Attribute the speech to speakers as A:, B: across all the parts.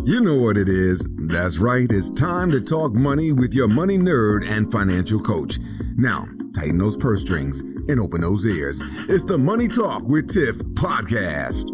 A: You know what it is. That's right. It's time to talk money with your money nerd and financial coach. Now, tighten those purse strings and open those ears. It's the Money Talk with Tiff podcast.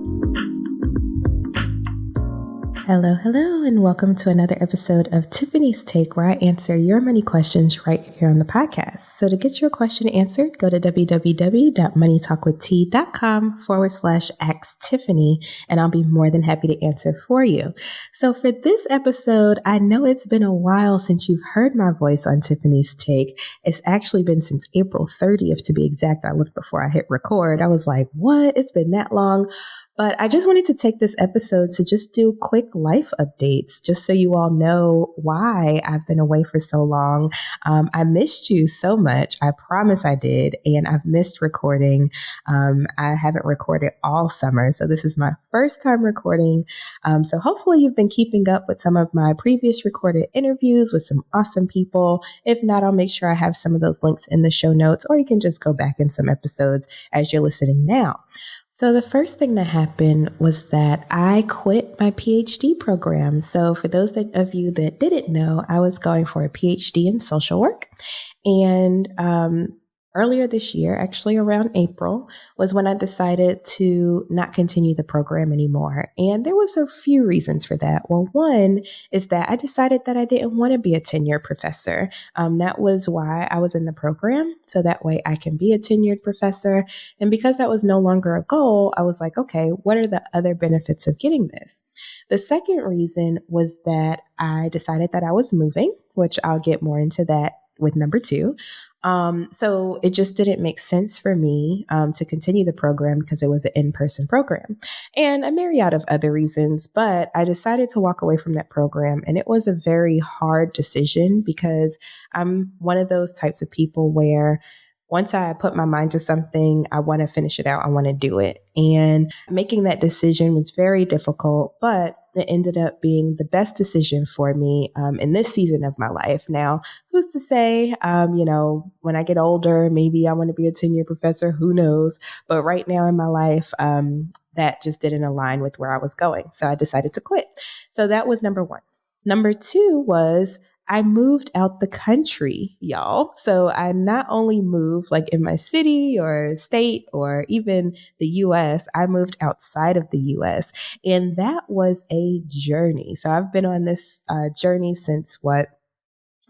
B: Hello, and welcome to another episode of Tiffany's Take, where I answer your money questions right here on the podcast. So to get your question answered, go to www.moneytalkwitht.com/ask-Tiffany, and I'll be more than happy to answer for you. So for this episode, I know it's been a while since you've heard my voice on Tiffany's Take. It's actually been since April 30th, to be exact. I looked before I hit record. I was like, what? It's been that long? But I just wanted to take this episode to just do quick life updates, just so you all know why I've been away for so long. I missed you so much. I promise I did. And I've missed recording. I haven't recorded all summer. So this is my first time recording. So hopefully you've been keeping up with some of my previous recorded interviews with some awesome people. If not, I'll make sure I have some of those links in the show notes, or you can just go back in some episodes as you're listening now. So the first thing that happened was that I quit my PhD program. So for those of you that didn't know, I was going for a PhD in social work. And earlier this year, actually around April, was when I decided to not continue the program anymore. And there was a few reasons for that. Well, one is that I decided that I didn't want to be a tenured professor. That was why I was in the program. So that way I can be a tenured professor. And because that was no longer a goal, I was like, okay, what are the other benefits of getting this? The second reason was that I decided that I was moving, which I'll get more into that with number two. So it just didn't make sense for me to continue the program because it was an in-person program, and a myriad of other reasons. But I decided to walk away from that program, and it was a very hard decision because I'm one of those types of people where once I put my mind to something, I want to finish it out. I want to do it. And making that decision was very difficult, but it ended up being the best decision for me in this season of my life. Now, who's to say, when I get older, maybe I want to be a tenure professor, who knows? But right now in my life, that just didn't align with where I was going. So I decided to quit. So that was number one. Number two was I moved out the country, y'all. So I not only moved like in my city or state or even the US, I moved outside of the US. And that was a journey. So I've been on this journey since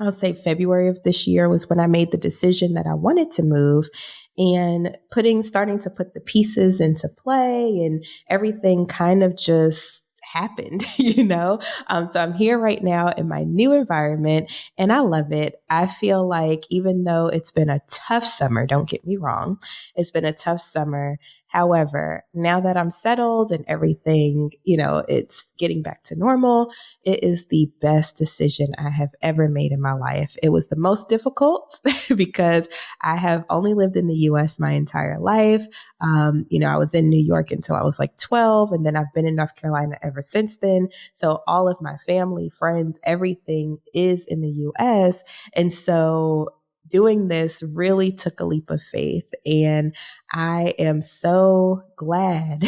B: I'll say February of this year was when I made the decision that I wanted to move, and starting to put the pieces into play, and everything kind of just happened, So I'm here right now in my new environment, and I love it. I feel like even though it's been a tough summer, don't get me wrong, it's been a tough summer. However, now that I'm settled and everything, it's getting back to normal, it is the best decision I have ever made in my life. It was the most difficult because I have only lived in the US my entire life. I was in New York until I was like 12, and then I've been in North Carolina ever since then. So all of my family, friends, everything is in the US. And so doing this really took a leap of faith, and I am so glad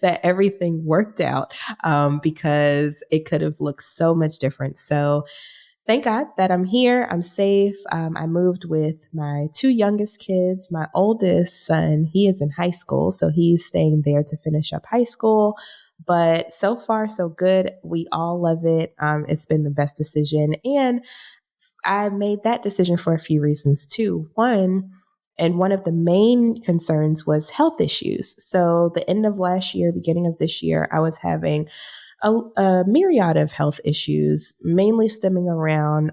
B: that everything worked out because it could have looked so much different. So thank God that I'm here. I'm safe. I moved with my two youngest kids. My oldest son, he is in high school, so he's staying there to finish up high school. But so far, so good. We all love it. It's been the best decision. And I made that decision for a few reasons too. One of the main concerns was health issues. So the end of last year, beginning of this year, I was having a myriad of health issues, mainly stemming around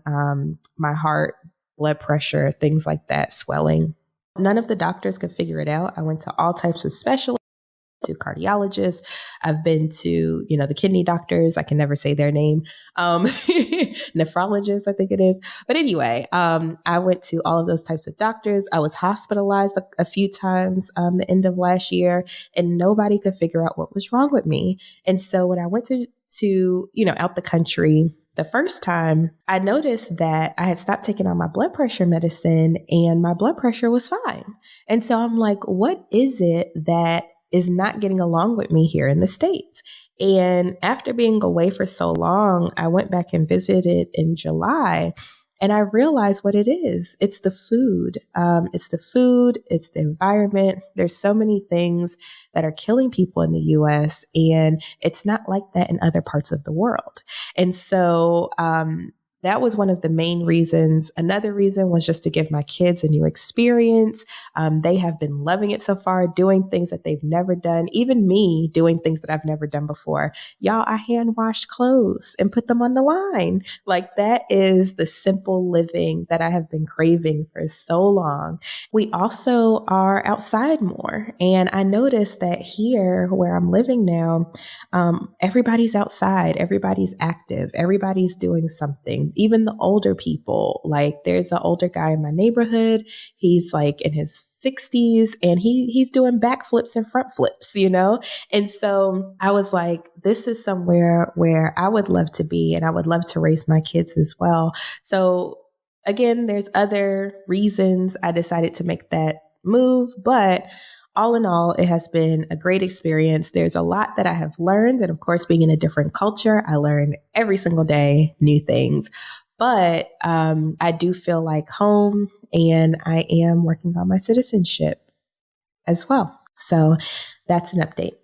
B: my heart, blood pressure, things like that, swelling. None of the doctors could figure it out. I went to all types of specialists, to cardiologists. I've been to, the kidney doctors. I can never say their name. Nephrologists, I think it is. But anyway, I went to all of those types of doctors. I was hospitalized a few times the end of last year, and nobody could figure out what was wrong with me. And so when I went to out the country the first time, I noticed that I had stopped taking on my blood pressure medicine, and my blood pressure was fine. And so I'm like, what is it that is not getting along with me here in the States? And after being away for so long, I went back and visited in July. And I realized what it is. It's the food. It's the food. It's the environment. There's so many things that are killing people in the US, and it's not like that in other parts of the world. And so, that was one of the main reasons. Another reason was just to give my kids a new experience. They have been loving it so far, doing things that they've never done. Even me doing things that I've never done before. Y'all, I hand washed clothes and put them on the line. Like, that is the simple living that I have been craving for so long. We also are outside more. And I noticed that here where I'm living now, everybody's outside, everybody's active, everybody's doing something. Even the older people, like there's an older guy in my neighborhood. He's like in his 60s and he's doing backflips and front flips, you know? And so I was like, this is somewhere where I would love to be, and I would love to raise my kids as well. So again, there's other reasons I decided to make that move, but all in all, it has been a great experience. There's a lot that I have learned. And of course, being in a different culture, I learn every single day new things. But I do feel like home, and I am working on my citizenship as well. So that's an update.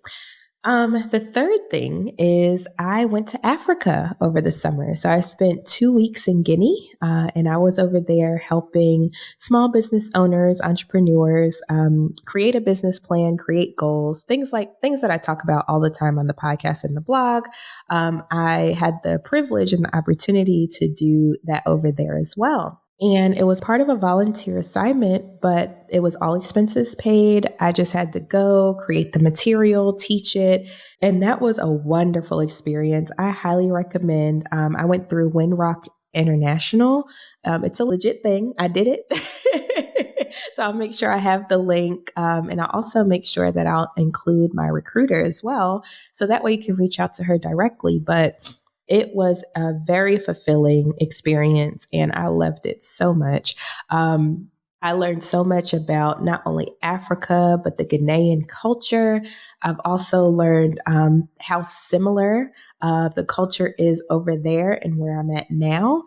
B: The third thing is I went to Africa over the summer. So I spent 2 weeks in Guinea, and I was over there helping small business owners, entrepreneurs, create a business plan, create goals, things that I talk about all the time on the podcast and the blog. I had the privilege and the opportunity to do that over there as well. And it was part of a volunteer assignment, but it was all expenses paid. I just had to go create the material, teach it. And that was a wonderful experience. I highly recommend. I went through Windrock International. It's a legit thing. I did it. So I'll make sure I have the link. And I'll also make sure that I'll include my recruiter as well. So that way you can reach out to her directly. But it was a very fulfilling experience, and I loved it so much. I learned so much about not only Africa, but the Ghanaian culture. I've also learned how similar the culture is over there and where I'm at now.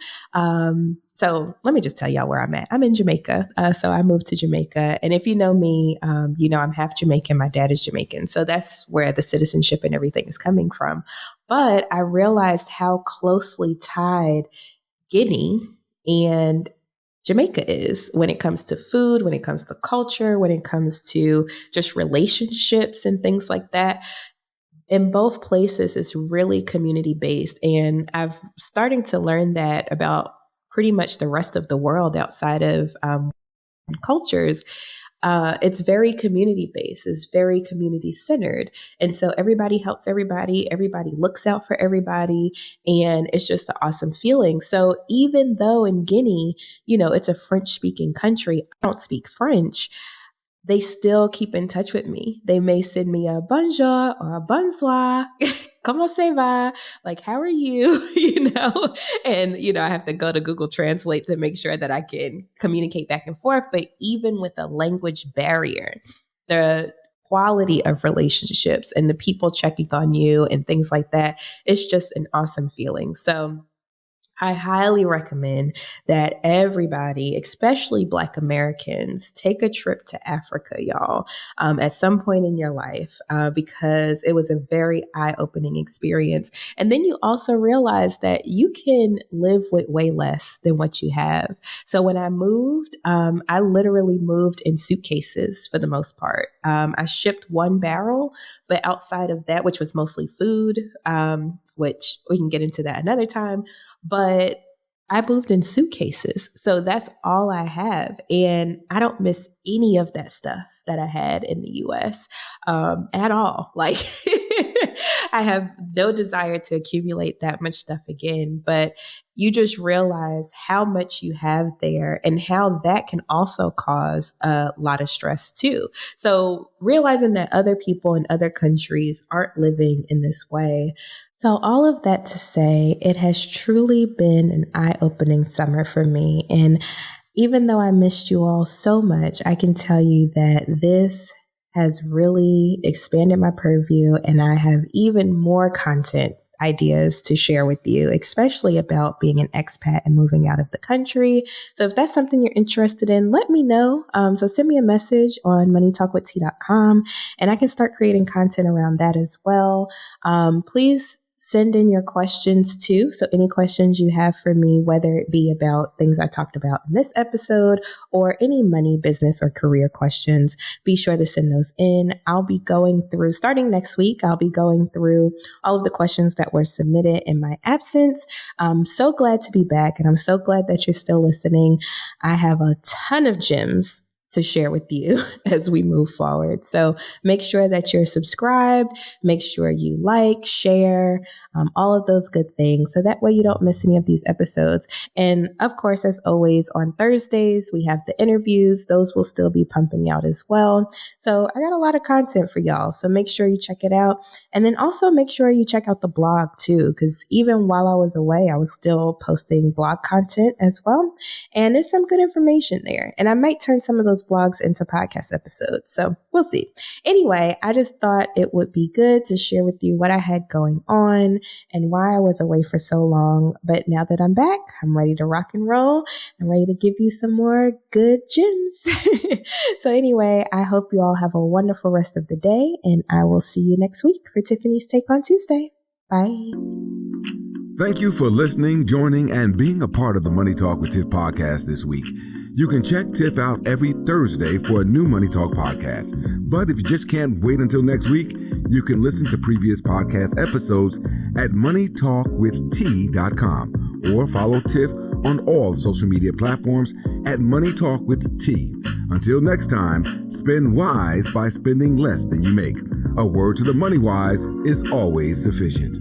B: So let me just tell y'all where I'm at. I'm in Jamaica. So I moved to Jamaica. And if you know me, you know I'm half Jamaican. My dad is Jamaican. So that's where the citizenship and everything is coming from. But I realized how closely tied Guinea and Jamaica is when it comes to food, when it comes to culture, when it comes to just relationships and things like that. In both places, it's really community based. And I'm starting to learn that about pretty much the rest of the world outside of cultures. It's very community based. It's very community centered. And so everybody helps everybody. Everybody looks out for everybody. And it's just an awesome feeling. So even though in Guinea, you know, it's a French speaking country, I don't speak French. They still keep in touch with me. They may send me a bonjour or a bonsoir. Comment ça va? Like, how are you? You know, and, you know, I have to go to Google Translate to make sure that I can communicate back and forth. But even with a language barrier, the quality of relationships and the people checking on you and things like that, it's just an awesome feeling. So I highly recommend that everybody, especially Black Americans, take a trip to Africa, y'all, at some point in your life, because it was a very eye-opening experience. And then you also realize that you can live with way less than what you have. So when I moved, I literally moved in suitcases for the most part. I shipped one barrel, but outside of that, which was mostly food, which we can get into that another time, but I moved in suitcases. So that's all I have. And I don't miss any of that stuff that I had in the US at all. Like, I have no desire to accumulate that much stuff again, but you just realize how much you have there and how that can also cause a lot of stress too. So realizing that other people in other countries aren't living in this way. So all of that to say, it has truly been an eye-opening summer for me. And even though I missed you all so much, I can tell you that this has really expanded my purview, and I have even more content ideas to share with you, especially about being an expat and moving out of the country. So if that's something you're interested in, let me know. So send me a message on moneytalkwitht.com and I can start creating content around that as well. Please send in your questions too. So any questions you have for me, whether it be about things I talked about in this episode or any money, business, or career questions, be sure to send those in. I'll be going through, starting next week, I'll be going through all of the questions that were submitted in my absence. I'm so glad to be back, and I'm so glad that you're still listening. I have a ton of gems to share with you as we move forward. So make sure that you're subscribed, make sure you like, share, all of those good things. So that way you don't miss any of these episodes. And of course, as always, on Thursdays, we have the interviews. Those will still be pumping out as well. So I got a lot of content for y'all. So make sure you check it out. And then also make sure you check out the blog too, because even while I was away, I was still posting blog content as well. And there's some good information there. And I might turn some of those blogs into podcast episodes. So we'll see. Anyway, I just thought it would be good to share with you what I had going on and why I was away for so long. But now that I'm back, I'm ready to rock and roll. I'm ready to give you some more good gems. So anyway, I hope you all have a wonderful rest of the day, and I will see you next week for Tiffany's Take on Tuesday. Bye.
A: Thank you for listening, joining, and being a part of the Money Talk with Tiff podcast this week. You can check Tiff out every Thursday for a new Money Talk podcast. But if you just can't wait until next week, you can listen to previous podcast episodes at moneytalkwitht.com or follow Tiff on all social media platforms at Money Talk with T. Until next time, spend wise by spending less than you make. A word to the money wise is always sufficient.